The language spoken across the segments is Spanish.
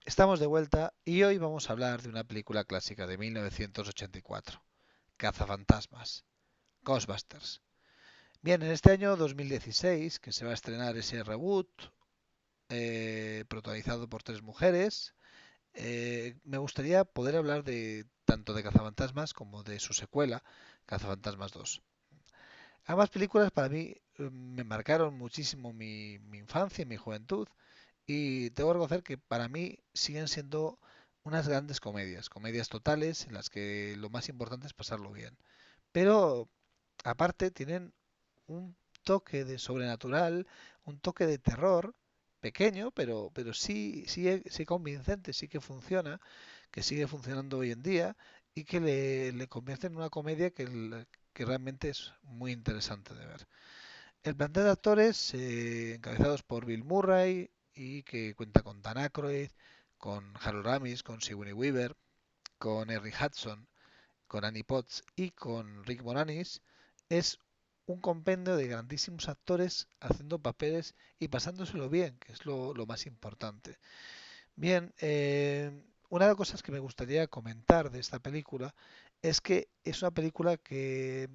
Estamos de vuelta y hoy vamos a hablar de una película clásica de 1984, Cazafantasmas, Ghostbusters. Bien, en este año 2016, que se va a estrenar ese reboot, protagonizado por tres mujeres, me gustaría poder hablar de tanto de Cazafantasmas como de su secuela, Cazafantasmas 2. Ambas películas para mí me marcaron muchísimo mi infancia y mi juventud. Y tengo que reconocer que para mí siguen siendo unas grandes comedias, comedias totales en las que lo más importante es pasarlo bien. Pero aparte tienen un toque de sobrenatural, un toque de terror, pequeño, pero sí convincente, sí que funciona, que sigue funcionando hoy en día y que le convierte en una comedia que realmente es muy interesante de ver. El plantel de actores, encabezados por Bill Murray y que cuenta con Dan Aykroyd, con Harold Ramis, con Sigourney Weaver, con Henry Hudson, con Annie Potts y con Rick Moranis, es un compendio de grandísimos actores haciendo papeles y pasándoselo bien, que es lo más importante. Bien, una de las cosas que me gustaría comentar de esta película es que es una película que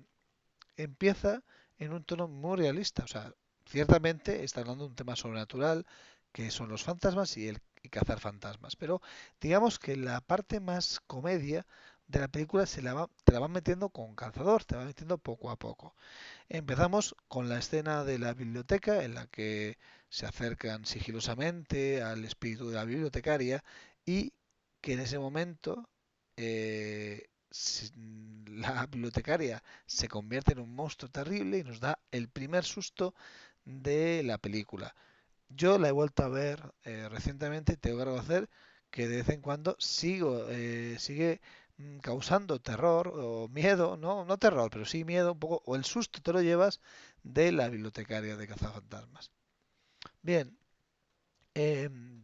empieza en un tono muy realista. O sea, ciertamente está hablando de un tema sobrenatural, que son los fantasmas y cazar fantasmas. Pero digamos que la parte más comedia de la película te la van metiendo con calzador, te va metiendo poco a poco. Empezamos con la escena de la biblioteca en la que se acercan sigilosamente al espíritu de la bibliotecaria y que en ese momento la bibliotecaria se convierte en un monstruo terrible y nos da el primer susto de la película. Yo la he vuelto a ver recientemente y tengo que reconocer que de vez en cuando sigue causando terror o miedo, no terror, pero sí miedo un poco, o el susto te lo llevas de la bibliotecaria de Cazafantasmas. Bien,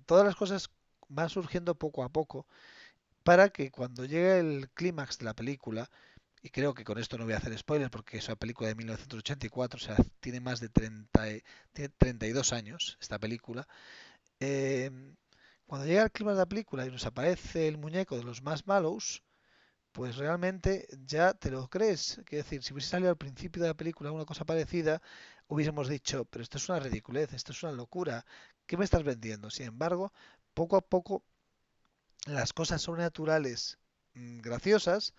todas las cosas van surgiendo poco a poco para que cuando llegue el clímax de la película, y creo que con esto no voy a hacer spoilers porque es una película de 1984, o sea, tiene más de 32 años esta película. Eh, Cuando llega el clima de la película y nos aparece el muñeco de los Marshmallows, pues realmente ya te lo crees. Quiero decir, si hubiese salido al principio de la película una cosa parecida, hubiésemos dicho, pero esto es una ridiculez, esto es una locura, ¿qué me estás vendiendo? Sin embargo, poco a poco las cosas sobrenaturales graciosas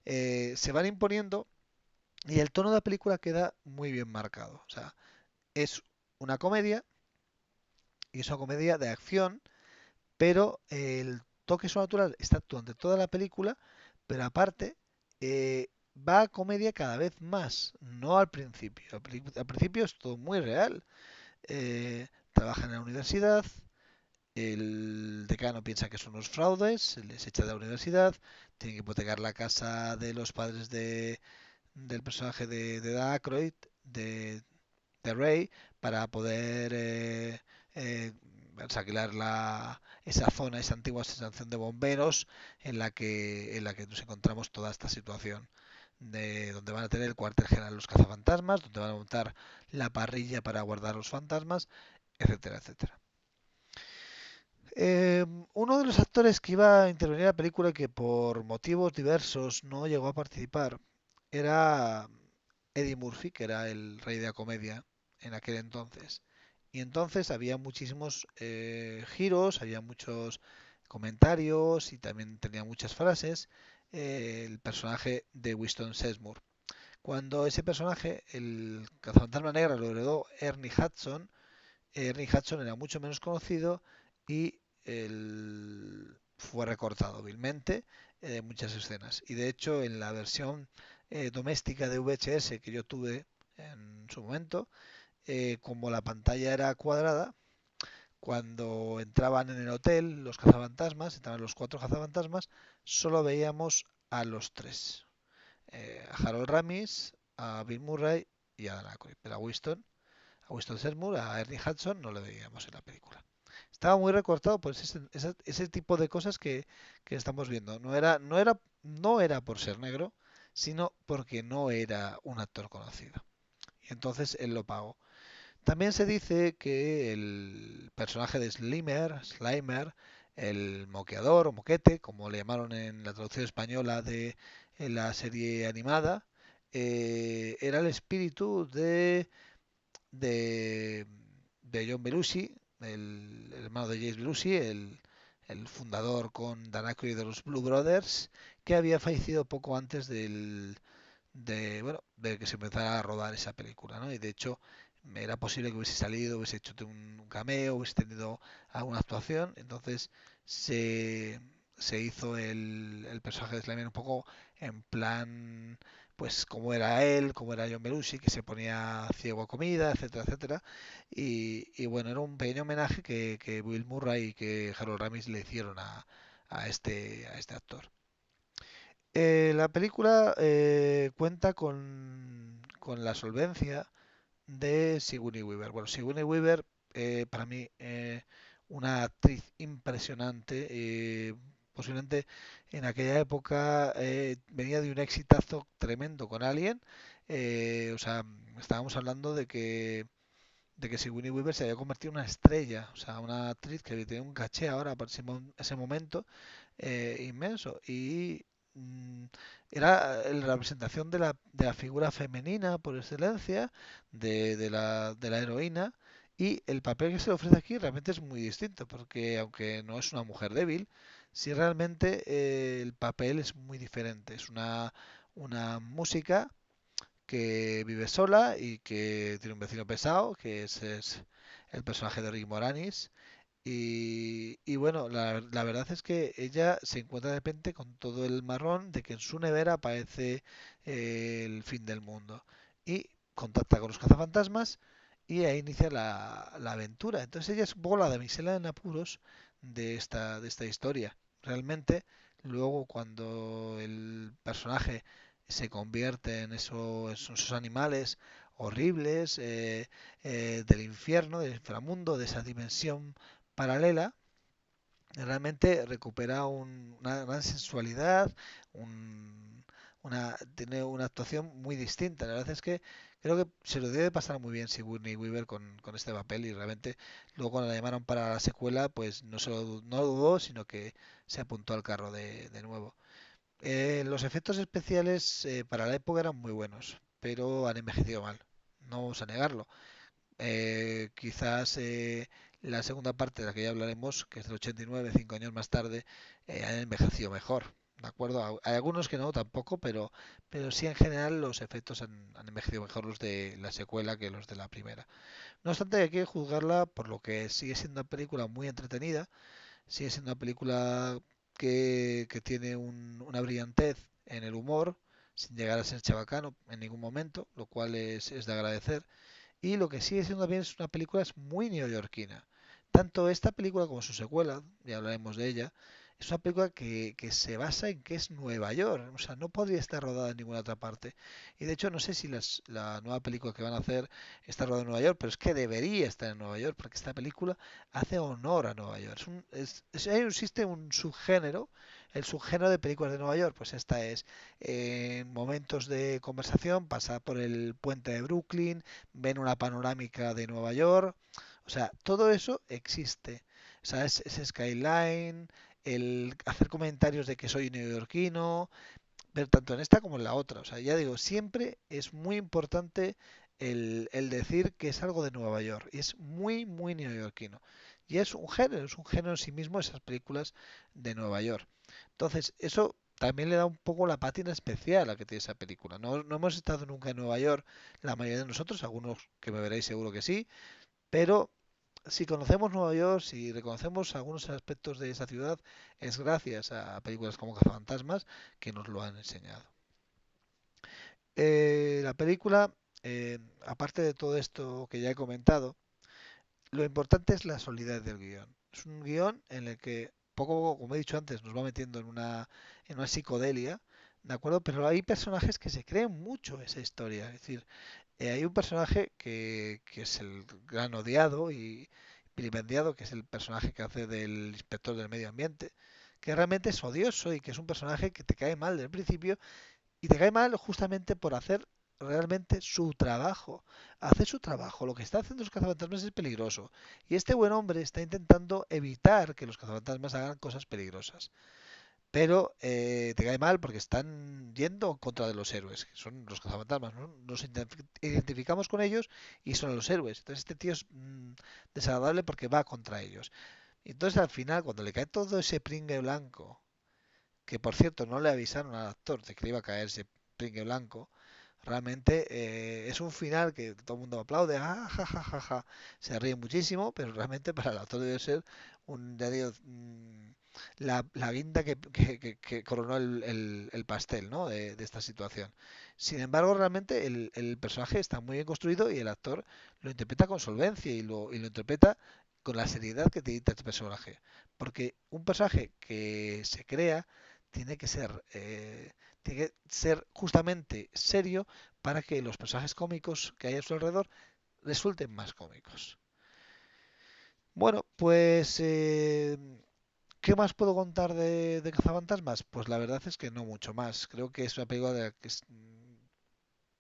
se van imponiendo y el tono de la película queda muy bien marcado. O sea, es una comedia y es una comedia de acción, pero el toque sobrenatural está durante toda la película, pero aparte va a comedia cada vez más, no al principio. Al principio es todo muy real. Trabaja en la universidad, el decano piensa que son unos fraudes, se les echa de la universidad, tiene que hipotecar la casa de los padres del personaje de Dan Aykroyd, de, de Ray, para poder eh, alquilar esa zona, esa antigua estación de bomberos en la que nos encontramos toda esta situación. De donde van a tener el cuartel general los cazafantasmas, donde van a montar la parrilla para guardar los fantasmas, etcétera, etcétera. Uno de los actores que iba a intervenir en la película y que por motivos diversos no llegó a participar era Eddie Murphy, que era el rey de la comedia en aquel entonces. Y entonces había muchísimos giros, había muchos comentarios y también tenía muchas frases el personaje de Winston Seymour. Cuando ese personaje, el cazafantasma negra, lo heredó Ernie Hudson era mucho menos conocido y fue recortado hábilmente en muchas escenas. Y de hecho, en la versión doméstica de VHS que yo tuve en su momento, como la pantalla era cuadrada, cuando entraban en el hotel los cazafantasmas, entraban los cuatro cazafantasmas, solo veíamos a los tres. A Harold Ramis, a Bill Murray y a Dan Aykroyd. Pero a Winston Seymour, a Ernie Hudson no le veíamos en la película. Estaba muy recortado por ese tipo de cosas que estamos viendo. No era por ser negro, sino porque no era un actor conocido. Y entonces él lo pagó. También se dice que el personaje de Slimer el moqueador o moquete, como le llamaron en la traducción española de en la serie animada, era el espíritu de, de John Belushi, el hermano de James Belushi, el fundador con Dan Aykroyd de los Blue Brothers, que había fallecido poco antes bueno, de que se empezara a rodar esa película, ¿no? Y de hecho era posible que hubiese salido, hubiese hecho un cameo, hubiese tenido alguna actuación, entonces se, se hizo el personaje de Slimer un poco en plan, pues como era él, como era John Belushi, que se ponía ciego a comida, etcétera, etcétera. Y bueno, era un pequeño homenaje que Bill Murray y que Harold Ramis le hicieron a este actor. La película cuenta con la solvencia de Sigourney Weaver. Bueno, Sigourney Weaver, para mí, una actriz impresionante. Posiblemente en aquella época venía de un exitazo tremendo con Alien. O sea, estábamos hablando de que Sigourney Weaver se había convertido en una estrella, o sea, una actriz que tenía un caché ahora para ese momento inmenso. Y mm, era la representación de la figura femenina por excelencia, de la heroína. Y el papel que se le ofrece aquí realmente es muy distinto, porque aunque no es una mujer débil, sí realmente el papel es muy diferente. Es una música que vive sola y que tiene un vecino pesado, que es el personaje de Rick Moranis. Y bueno, la verdad es que ella se encuentra de repente con todo el marrón de que en su nevera aparece el fin del mundo. Y contacta con los cazafantasmas y ahí inicia la aventura. Entonces ella es un poco la damisela en apuros de esta historia. Realmente, luego cuando el personaje se convierte en esos animales horribles del infierno, del inframundo, de esa dimensión paralela, realmente recupera una gran sensualidad, tiene una actuación muy distinta. La verdad es que creo que se lo debe pasar muy bien Sigourney Weaver con este papel y realmente luego cuando la llamaron para la secuela, pues no dudó, sino que se apuntó al carro de nuevo. Los efectos especiales para la época eran muy buenos, pero han envejecido mal. No vamos a negarlo. Quizás la segunda parte de la que ya hablaremos, que es del 89, 5 años más tarde, han envejecido mejor. ¿De acuerdo? Hay algunos que no, tampoco, pero sí en general los efectos han envejecido mejor los de la secuela que los de la primera. No obstante, hay que juzgarla por lo que sigue siendo una película muy entretenida, sigue siendo una película que tiene una brillantez en el humor, sin llegar a ser chabacano en ningún momento, lo cual es de agradecer. Y lo que sigue siendo también es una película es muy neoyorquina. Tanto esta película como su secuela, ya hablaremos de ella, es una película que se basa en que es Nueva York. O sea, no podría estar rodada en ninguna otra parte. Y de hecho no sé si la nueva película que van a hacer está rodada en Nueva York, pero es que debería estar en Nueva York porque esta película hace honor a Nueva York. Existe un subgénero, el subgénero de películas de Nueva York. Pues esta es en momentos de conversación, pasa por el puente de Brooklyn, ven una panorámica de Nueva York, o sea, todo eso existe. O sea, ese skyline, el hacer comentarios de que soy neoyorquino, ver tanto en esta como en la otra. O sea, ya digo, siempre es muy importante el decir que es algo de Nueva York. Y es muy, muy neoyorquino. Y es un género en sí mismo esas películas de Nueva York. Entonces, eso también le da un poco la pátina especial a que tiene esa película. No, no hemos estado nunca en Nueva York, la mayoría de nosotros, algunos que me veréis seguro que sí, pero si conocemos Nueva York, si reconocemos algunos aspectos de esa ciudad, es gracias a películas como Cazafantasmas que nos lo han enseñado. La película, aparte de todo esto que ya he comentado, lo importante es la solidez del guión. Es un guión en el que, poco a poco, como he dicho antes, nos va metiendo en una psicodelia, ¿de acuerdo? Pero hay personajes que se creen mucho esa historia. Es decir, hay un personaje que es el gran odiado y vilipendiado, que es el personaje que hace del inspector del medio ambiente, que realmente es odioso y que es un personaje que te cae mal desde el principio y te cae mal justamente por hacer realmente su trabajo. Hace su trabajo. Lo que está haciendo los cazafantasmas es peligroso. Y este buen hombre está intentando evitar que los cazafantasmas hagan cosas peligrosas. Pero te cae mal porque están yendo contra de los héroes, que son los cazafantasmas, ¿no? Nos identificamos con ellos y son los héroes. Entonces este tío es desagradable porque va contra ellos. Y entonces al final, cuando le cae todo ese pringue blanco, que por cierto no le avisaron al actor de que le iba a caer ese pringue blanco, realmente es un final que todo el mundo aplaude, ja, ja, ja, ja, se ríe muchísimo, pero realmente para el actor debe ser un, ya digo, la guinda que coronó el pastel, ¿no? De esta situación. Sin embargo, realmente el personaje está muy bien construido y el actor lo interpreta con solvencia y lo interpreta con la seriedad que tiene este personaje. Porque un personaje que se crea tiene que ser justamente serio para que los personajes cómicos que hay a su alrededor resulten más cómicos. Bueno, pues ¿qué más puedo contar de Cazafantasmas? Pues la verdad es que no mucho más. Creo que es una película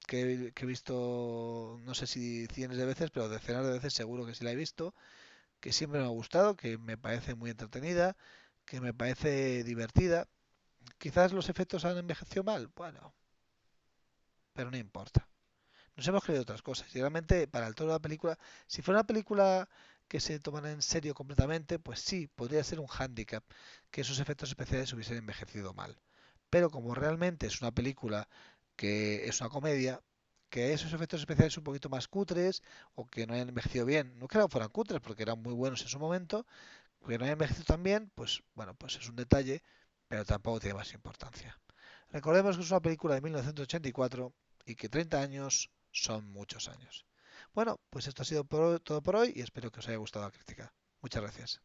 que he visto, no sé si cientos de veces, pero decenas de veces seguro que sí la he visto, que siempre me ha gustado, que me parece muy entretenida, que me parece divertida. Quizás los efectos han envejecido mal, bueno, pero no importa. Nos hemos creído otras cosas. Y realmente, para el tono de la película, si fuera una película que se tomara en serio completamente, pues sí, podría ser un hándicap que esos efectos especiales hubiesen envejecido mal. Pero como realmente es una película que es una comedia, que esos efectos especiales un poquito más cutres o que no hayan envejecido bien, no que no fueran cutres porque eran muy buenos en su momento, que no hayan envejecido tan bien, pues bueno, pues es un detalle, pero tampoco tiene más importancia. Recordemos que es una película de 1984 y que 30 años son muchos años. Bueno, pues esto ha sido todo por hoy y espero que os haya gustado la crítica. Muchas gracias.